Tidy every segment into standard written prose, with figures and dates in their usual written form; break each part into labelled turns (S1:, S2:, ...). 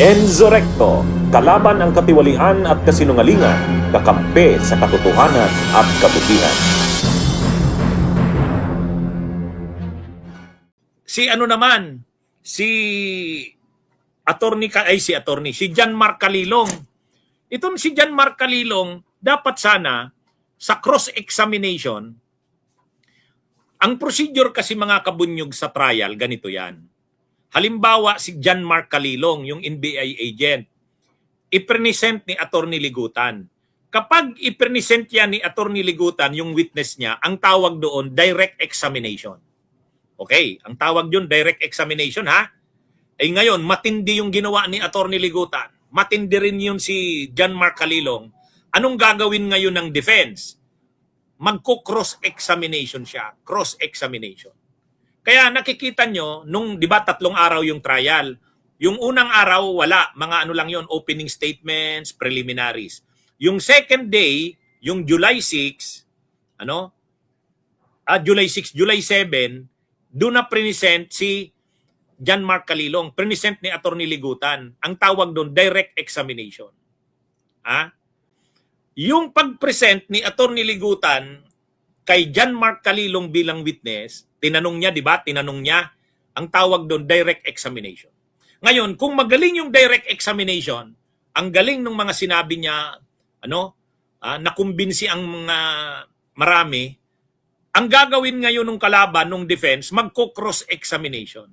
S1: Enzo Recto, kalaban ang katiwalian at kasinungalingan, kakampi sa katotohanan at kabutihan.
S2: Si ano naman, si si John Mark Calilong. Itong si John Mark Calilong, dapat sana sa cross-examination, ang procedure kasi mga kabunyog sa trial, ganito yan. Halimbawa, si John Mark Calilong, yung NBI agent, i-present ni Attorney Ligutan. Kapag i-present yan ni Attorney Ligutan, yung witness niya, ang tawag doon, direct examination. Okay, ang tawag doon, direct examination ha. Eh ngayon, matindi yung ginawa ni Attorney Ligutan. Matindi rin yun si John Mark Calilong. Anong gagawin ngayon ng defense? Magko-cross-examination siya. Cross-examination. Kaya nakikita nyo, nung di ba 3 araw yung trial, yung unang araw wala, mga ano lang yon, opening statements, preliminaries. Yung second day, yung July 6, July 7, doon na present si John Mark Calilong, present ni Attorney Ligutan. Ang tawag doon, direct examination. Yung pag-present ni Attorney Ligutan kay John Mark Calilong bilang witness, tinanong niya, di ba? Tinanong niya, ang tawag doon, direct examination. Ngayon, kung magaling yung direct examination, ang galing ng mga sinabi niya, nakumbinsi ang mga marami, ang gagawin ngayon ng kalaban, ng defense, magko-cross-examination.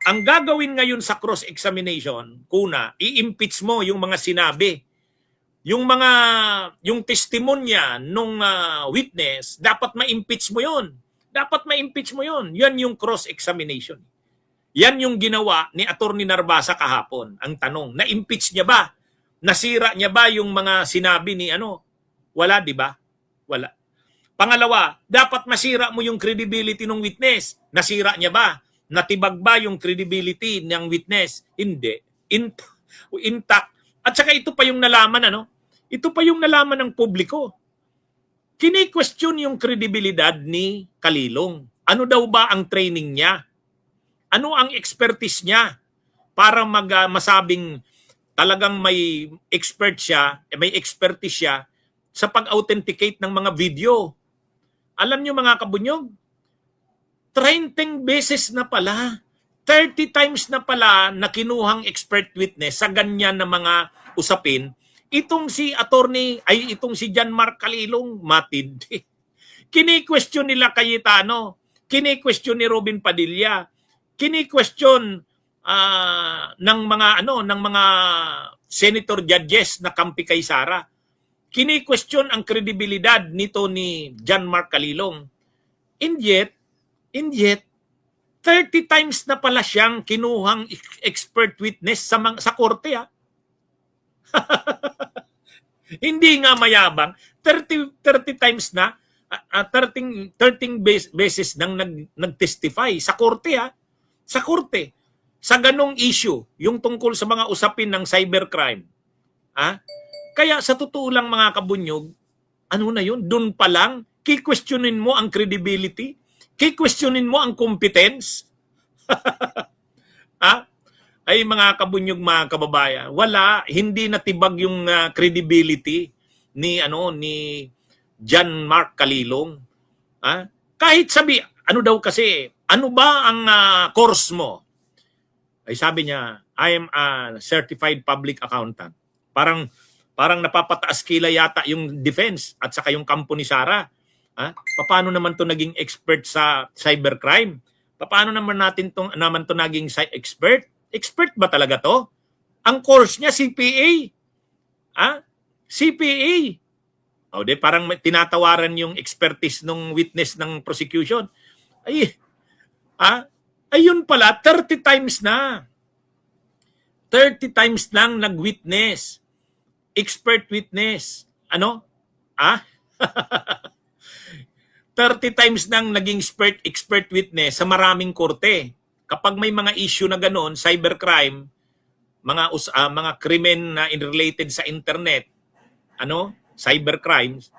S2: Ang gagawin ngayon sa cross-examination, kuna, i-impeach mo yung mga sinabi. Yung testimonya nung witness, dapat ma-impeach mo yon. Dapat ma-impeach mo yon. Yan yung cross-examination. Yan yung ginawa ni Attorney Narbasa kahapon. Ang tanong, na-impeach niya ba? Nasira niya ba yung mga sinabi ni Wala, di ba? Wala. Pangalawa, dapat masira mo yung credibility ng witness. Nasira niya ba? Natibag ba yung credibility ng witness? Hindi. Intact. At saka ito pa yung nalaman, Ito pa yung nalaman ng publiko. Kini-question yung kredibilidad ni Calilong. Ano daw ba ang training niya? Ano ang expertise niya para masabing talagang may expertise siya sa pag-authenticate ng mga video. Alam niyo mga kabunyog, 30 beses na pala, 30 times na pala na kinuhang expert witness sa ganyan na mga usapin, itong si John Mark Calilong, matindi. Kini-question nila Cayetano, kini-question ni Robin Padilla, kini-question ng mga senator judges na kampi kay Sara. Kini-question ang kredibilidad nito ni John Mark Calilong. And yet, 30 times na pala siyang kinuhang expert witness sa korte. Hindi nga mayabang. 30 times na, 13 beses nang nag-testify sa korte. Sa korte. Sa ganong issue, yung tungkol sa mga usapin ng cybercrime. Kaya sa totoo lang mga kabunyog, na yun? Doon pa lang, ki-questionin mo ang credibility, ki-questionin mo ang competence. Ay mga kabunyog, mga kababayan, hindi natibag yung credibility ni John Mark Calilong. Kahit ano ba ang course mo? Ay sabi niya, I am a certified public accountant. Parang napapataas kila yata yung defense at saka yung kampo ni Sara. Paano naman to naging expert sa cybercrime? Paano naman to naging expert? Expert ba talaga to? Ang course niya CPA. CPA. Parang tinatawaran yung expertise ng witness ng prosecution. Ayun pala, 30 times na. 30 times lang nag-witness. Expert witness. 30 times nang naging expert witness sa maraming korte. Kapag may mga issue na ganoon, cybercrime, mga krimen na related sa internet, cybercrimes,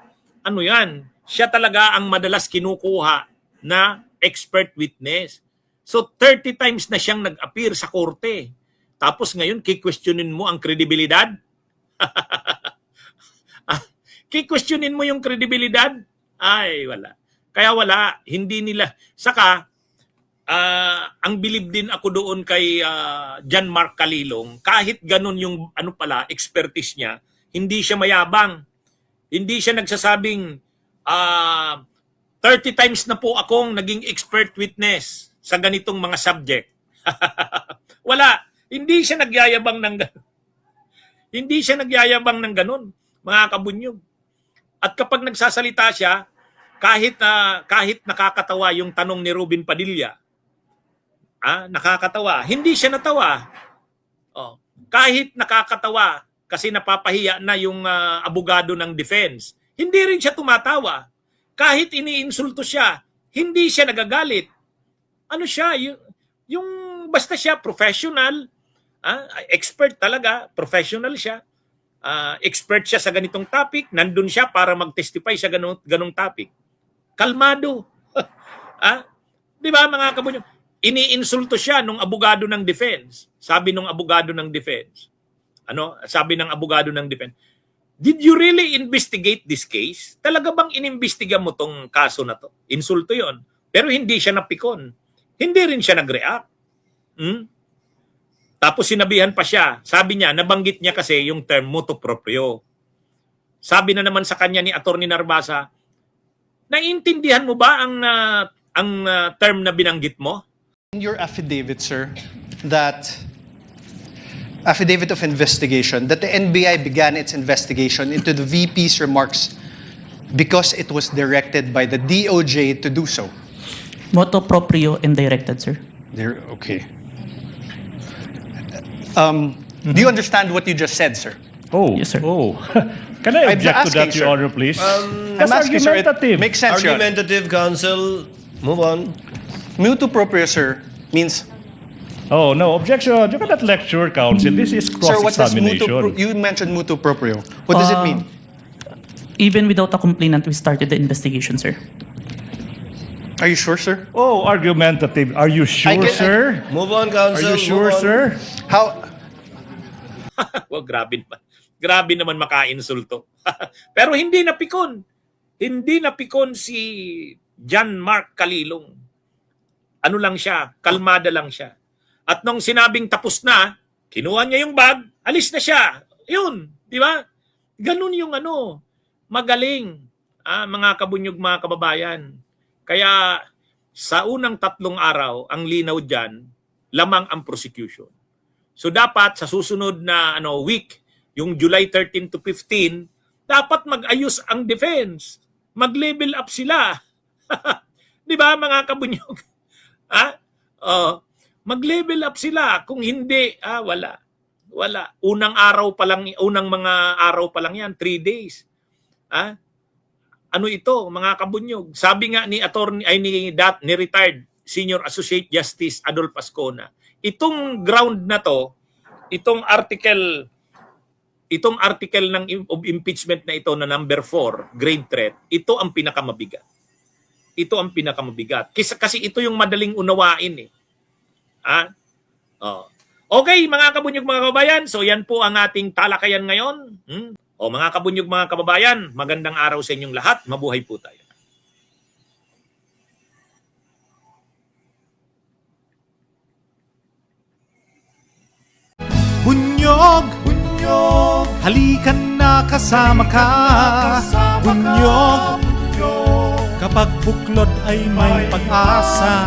S2: yan? Siya talaga ang madalas kinukuha na expert witness. So 30 times na siyang nag-appear sa korte. Tapos ngayon, kikwestiyonin mo ang kredibilidad? Kikwestiyonin mo yung kredibilidad? Ay, wala. Kaya wala, hindi nila. Saka, ang bilib din ako doon kay John Mark Calilong, kahit ganun yung expertise niya, hindi siya mayabang. Hindi siya nagsasabing 30 times na po akong naging expert witness sa ganitong mga subject. Wala. Hindi siya nagyayabang ng ganun. Hindi siya nagyayabang ng ganun, mga kabunyog. At kapag nagsasalita siya, kahit nakakatawa yung tanong ni Ruben Padilla, nakakatawa, hindi siya natawa. Kahit nakakatawa, kasi napapahiya na yung abogado ng defense, hindi rin siya tumatawa. Kahit iniinsulto siya, hindi siya nagagalit. Ano siya? Yung basta siya professional, expert talaga, professional siya. Expert siya sa ganitong topic, nandun siya para mag-testify sa ganong topic. Kalmado. Di ba mga kabunyog? Iniinsulto siya nung abogado ng defense. Sabi nung abogado ng defense. Sabi ng abogado ng defense, did you really investigate this case? Talaga bang inimbestiga mo tong kaso na to? Insulto yon. Pero hindi siya napikon. Hindi rin siya nag-react. Tapos sinabihan pa siya. Sabi niya, nabanggit niya kasi yung term motu proprio. Sabi na naman sa kanya ni Atty. Narbasa, naiintindihan mo ba ang term na binanggit mo?
S3: In your affidavit, sir, that affidavit of investigation, that the NBI began its investigation into the VP's remarks because it was directed by the DOJ to do so.
S4: Motu proprio and directed, sir.
S3: Okay. Do you understand what you just said, sir?
S5: Oh,
S4: Yes, sir.
S5: Oh. Can I
S3: I'm
S5: object to
S3: asking,
S5: that,
S3: sir.
S5: Your Honor, please?
S3: I'm
S5: That's
S3: asking, sir, it
S5: argumentative.
S3: makes sense, Your Honor.
S6: Argumentative, counsel. Move on.
S3: Mutu proprio, sir, means...
S5: Oh, no, objection. You cannot lecture, counsel. This is
S3: Sir, what does
S5: cross-examination.
S3: you mentioned mutu proprio. What does it mean?
S4: Even without a complainant, we started the investigation, sir.
S3: Are you sure, sir?
S5: Oh, argumentative. Are you sure, sir?
S6: Move on,
S5: Are
S6: counsel.
S5: you sure,
S6: Move on.
S5: sir?
S3: How...
S2: Well, grabe naman. Grabe naman maka-insulto. Pero hindi napikon. Hindi napikon si John Mark Calilong. Ano lang siya, kalmada lang siya. At nung sinabing tapos na, kinuha niya yung bag, alis na siya. Yun, di ba? Ganun yung magaling. Mga kabunyog, mga kababayan. Kaya sa unang 3 araw, ang linaw dyan, lamang ang prosecution. So dapat sa susunod na week, yung July 13 to 15, dapat mag-ayos ang defense. Mag-level up sila. Di ba mga kabunyog? Mag-level up sila. Kung hindi, wala. Wala. Unang mga araw pa lang yan, 3 days. Ano ito, mga kabunyog? Sabi nga ni retired Senior Associate Justice Adolf Ascona, itong ground na to, itong article of impeachment na ito na number 4, grade threat, ito ang pinakamabigat. Ito ang pinakamabigat. Kasi ito yung madaling unawain eh. Okay, mga kabunyog, mga kababayan, so yan po ang ating talakayan ngayon. Mga kabunyog, mga kababayan, magandang araw sa inyong lahat. Mabuhay po tayo.
S7: Bunyog, halikan na kasama ka. Bunyog, kapag buklod ay may pag-asa.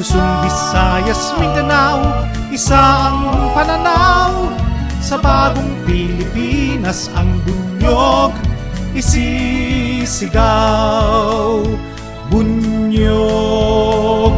S7: Luzon, Visayas, Mindanao, isa ang pananaw. Sa bagong Pilipinas ang bunyog isisigaw. Bunyog,